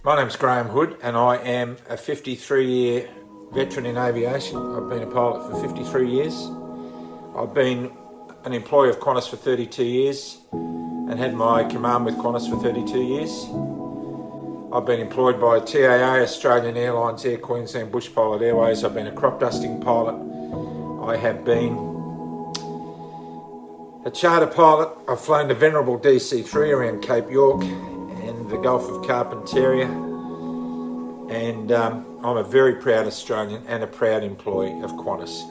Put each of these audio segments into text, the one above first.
My name's Graham Hood and I am a 53-year veteran in aviation. I've been a pilot for 53 years. I've been an employee of Qantas for 32 years and had my command with Qantas for 32 years. I've been employed by TAA, Australian Airlines, Air Queensland, Bush Pilot Airways. I've been a crop dusting pilot. I have been a charter pilot. I've flown the venerable DC-3 around Cape York and the Gulf of Carpentaria, and I'm a very proud Australian and a proud employee of Qantas.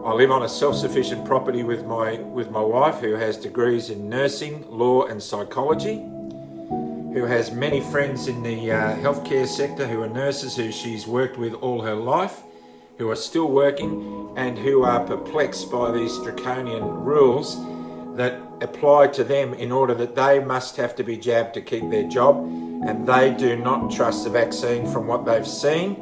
I live on a self-sufficient property with my wife, who has degrees in nursing, law and psychology, who has many friends in the healthcare sector who are nurses who she's worked with all her life, who are still working and who are perplexed by these draconian rules that apply to them in order that they must have to be jabbed to keep their job, and they do not trust the vaccine from what they've seen.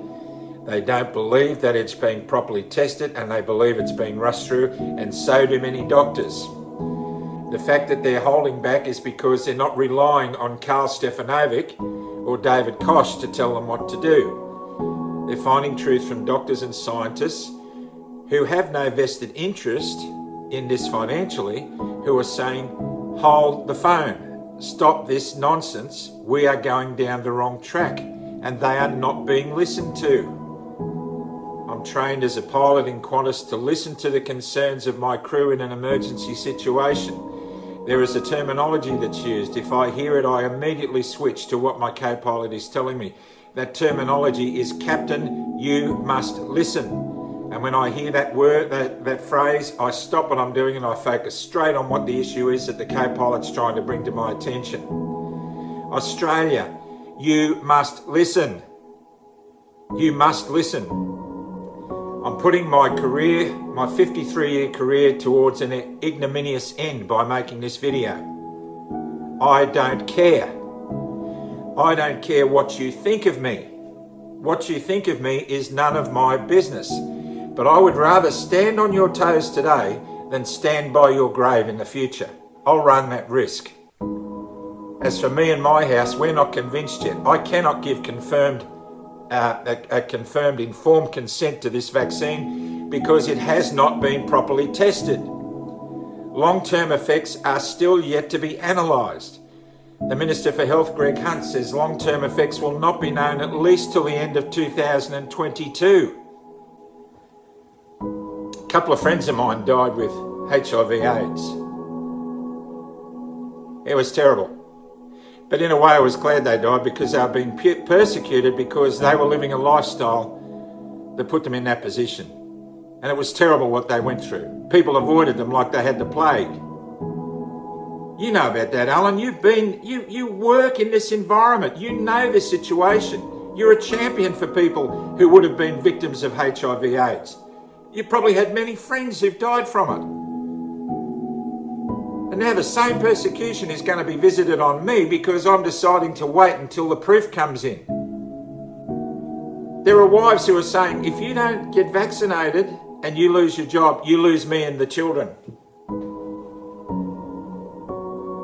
They don't believe that it's being properly tested, and they believe it's being rushed through, and so do many doctors. The fact that they're holding back is because they're not relying on Karl Stefanovic or David Koch to tell them what to do. They're finding truth from doctors and scientists who have no vested interest in this financially, who are saying, hold the phone, stop this nonsense, we are going down the wrong track, and they are not being listened to. I'm trained as a pilot in Qantas to listen to the concerns of my crew in an emergency situation. There is a terminology that's used. If I hear it, I immediately switch to what my co-pilot is telling me. That terminology is, Captain, you must listen. And when I hear that word, that phrase, I stop what I'm doing and I focus straight on what the issue is that the co-pilot's trying to bring to my attention. Australia, you must listen. You must listen. I'm putting my career, my 53-year career, towards an ignominious end by making this video. I don't care. I don't care what you think of me. What you think of me is none of my business. But I would rather stand on your toes today than stand by your grave in the future. I'll run that risk. As for me and my house, we're not convinced yet. I cannot give confirmed informed consent to this vaccine because it has not been properly tested. Long-term effects are still yet to be analysed. The Minister for Health, Greg Hunt, says long-term effects will not be known at least till the end of 2022. A couple of friends of mine died with HIV/AIDS. It was terrible. But in a way I was glad they died, because they were being persecuted because they were living a lifestyle that put them in that position. And it was terrible what they went through. People avoided them like they had the plague. You know about that, Alan. You work in this environment. You know this situation. You're a champion for people who would have been victims of HIV/AIDS. You probably had many friends who've died from it. And now the same persecution is going to be visited on me because I'm deciding to wait until the proof comes in. There are wives who are saying, if you don't get vaccinated and you lose your job, you lose me and the children.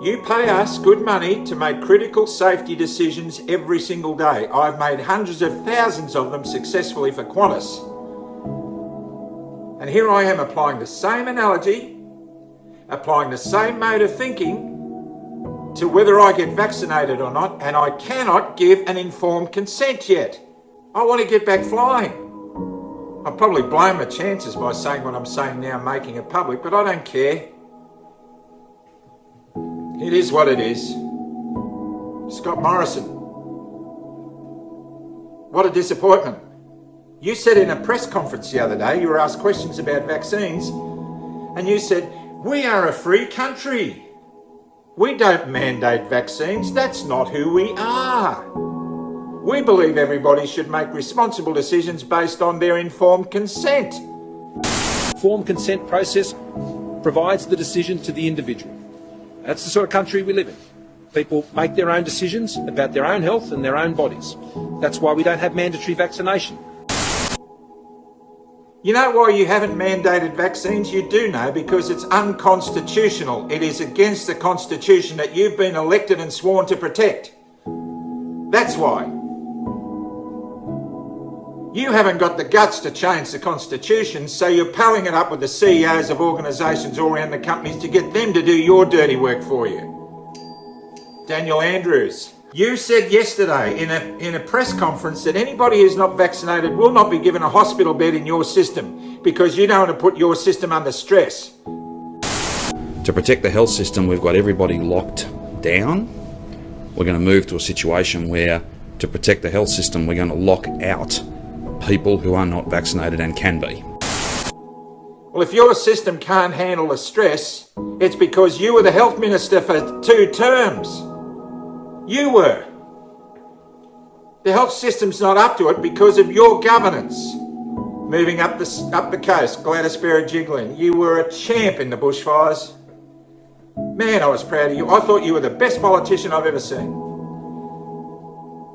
You pay us good money to make critical safety decisions every single day. I've made hundreds of thousands of them successfully for Qantas. And here I am applying the same analogy, applying the same mode of thinking to whether I get vaccinated or not, and I cannot give an informed consent yet. I want to get back flying. I'll probably blow my chances by saying what I'm saying now, making it public, but I don't care. It is what it is. Scott Morrison. What a disappointment. You said in a press conference the other day, you were asked questions about vaccines, and you said, we are a free country. We don't mandate vaccines. That's not who we are. We believe everybody should make responsible decisions based on their informed consent. Informed consent process provides the decision to the individual. That's the sort of country we live in. People make their own decisions about their own health and their own bodies. That's why we don't have mandatory vaccination. You know why you haven't mandated vaccines? You do know, because it's unconstitutional. It is against the Constitution that you've been elected and sworn to protect. That's why. You haven't got the guts to change the Constitution, so you're palling it up with the CEOs of organisations all around the companies to get them to do your dirty work for you. Daniel Andrews, you said yesterday in a press conference that anybody who's not vaccinated will not be given a hospital bed in your system because you don't want to put your system under stress. To protect the health system, we've got everybody locked down. We're going to move to a situation where, to protect the health system, we're going to lock out people who are not vaccinated and can be. Well, if your system can't handle the stress, it's because you were the health minister for 2 terms. You were. The health system's not up to it because of your governance. Moving up the coast, Gladys Berejiklian, you were a champ in the bushfires. Man, I was proud of you. I thought you were the best politician I've ever seen.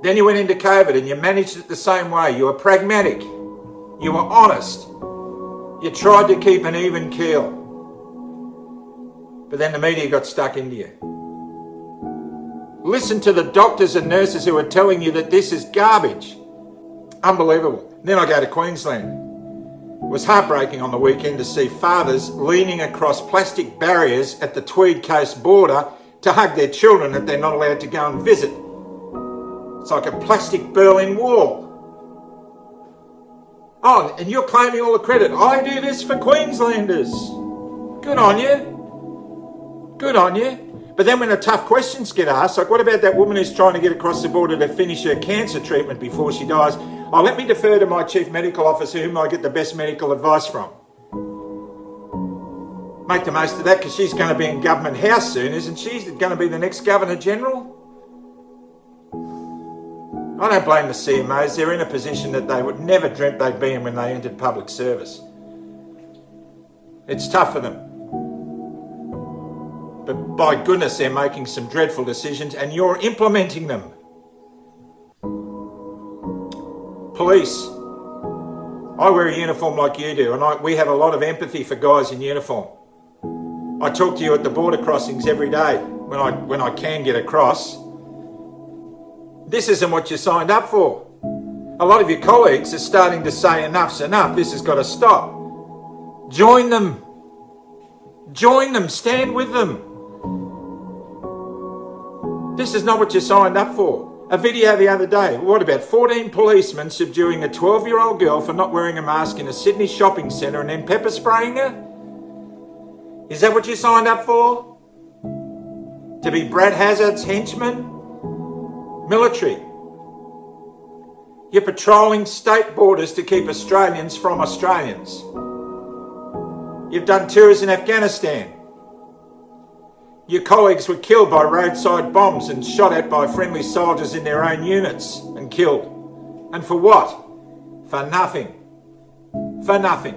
Then you went into COVID and you managed it the same way. You were pragmatic. You were honest. You tried to keep an even keel. But then the media got stuck into you. Listen to the doctors and nurses who are telling you that this is garbage. Unbelievable. Then I go to Queensland. It was heartbreaking on the weekend to see fathers leaning across plastic barriers at the Tweed Coast border to hug their children that they're not allowed to go and visit. It's like a plastic Berlin Wall. Oh, and you're claiming all the credit. I do this for Queenslanders. Good on you. Good on you. But then when the tough questions get asked, like what about that woman who's trying to get across the border to finish her cancer treatment before she dies? Oh, let me defer to my chief medical officer, whom I get the best medical advice from. Make the most of that because she's going to be in Government House soon, isn't she? Going to be the next Governor General? I don't blame the CMOs. They're in a position that they would never dreamt they'd be in when they entered public service. It's tough for them. But by goodness, they're making some dreadful decisions and you're implementing them. Police. I wear a uniform like you do, and we have a lot of empathy for guys in uniform. I talk to you at the border crossings every day when I can get across. This isn't what you signed up for. A lot of your colleagues are starting to say enough's enough, this has got to stop. Join them. Join them, stand with them. This is not what you signed up for. A video the other day, what about 14 policemen subduing a 12-year-old girl for not wearing a mask in a Sydney shopping centre and then pepper spraying her? Is that what you signed up for? To be Brad Hazard's henchman? Military. You're patrolling state borders to keep Australians from Australians. You've done tours in Afghanistan. Your colleagues were killed by roadside bombs and shot at by friendly soldiers in their own units and killed. And for what? For nothing. For nothing.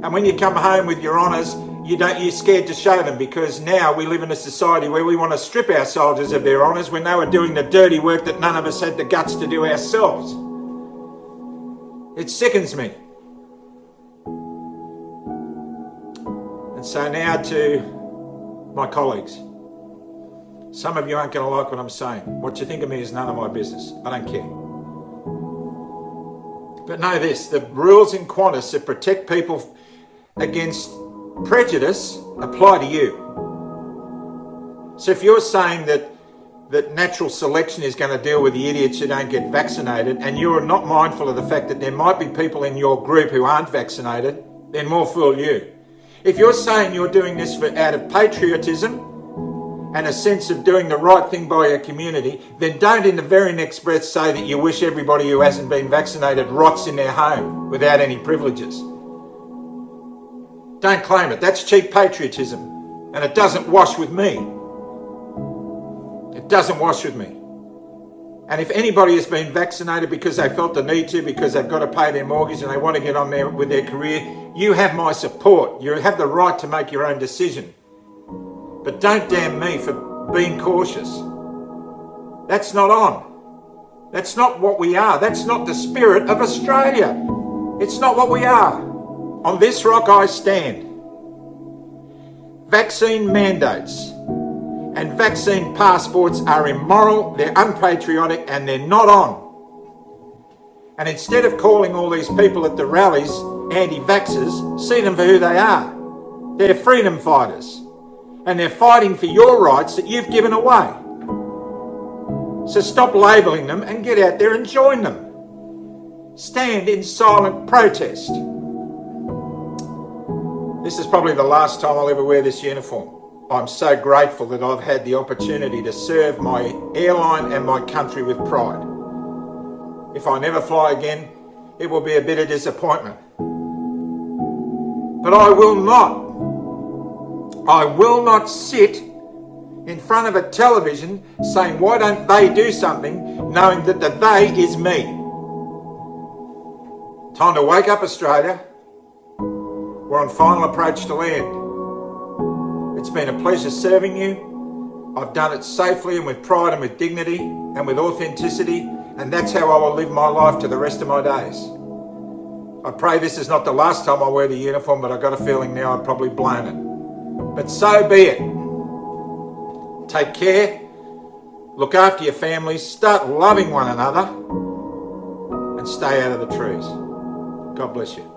And when you come home with your honours, you're scared to show them because now we live in a society where we want to strip our soldiers of their honours when they were doing the dirty work that none of us had the guts to do ourselves. It sickens me. And so now to my colleagues. Some of you aren't going to like what I'm saying. What you think of me is none of my business. I don't care. But know this, the rules in Qantas that protect people against prejudice apply to you. So if you're saying that natural selection is going to deal with the idiots who don't get vaccinated and you're not mindful of the fact that there might be people in your group who aren't vaccinated, then more fool you. If you're saying you're doing this out of patriotism and a sense of doing the right thing by your community, then don't in the very next breath say that you wish everybody who hasn't been vaccinated rots in their home without any privileges. Don't claim it. That's cheap patriotism. And it doesn't wash with me. It doesn't wash with me. And if anybody has been vaccinated because they felt the need to, because they've got to pay their mortgage and they want to get on there with their career, you have my support. You have the right to make your own decision. But don't damn me for being cautious. That's not on. That's not what we are. That's not the spirit of Australia. It's not what we are. On this rock I stand. Vaccine mandates and vaccine passports are immoral, they're unpatriotic, and they're not on. And instead of calling all these people at the rallies anti-vaxxers, see them for who they are. They're freedom fighters, and they're fighting for your rights that you've given away. So stop labelling them and get out there and join them. Stand in silent protest. This is probably the last time I'll ever wear this uniform. I'm so grateful that I've had the opportunity to serve my airline and my country with pride. If I never fly again, it will be a bit of disappointment. But I will not sit in front of a television saying, why don't they do something, knowing that the they is me. Time to wake up, Australia. We're on final approach to land. It's been a pleasure serving you. I've done it safely and with pride and with dignity and with authenticity, and that's how I will live my life to the rest of my days. I pray this is not the last time I wear the uniform, but I've got a feeling now I've probably blown it. But so be it. Take care, look after your families, start loving one another, and stay out of the trees. God bless you.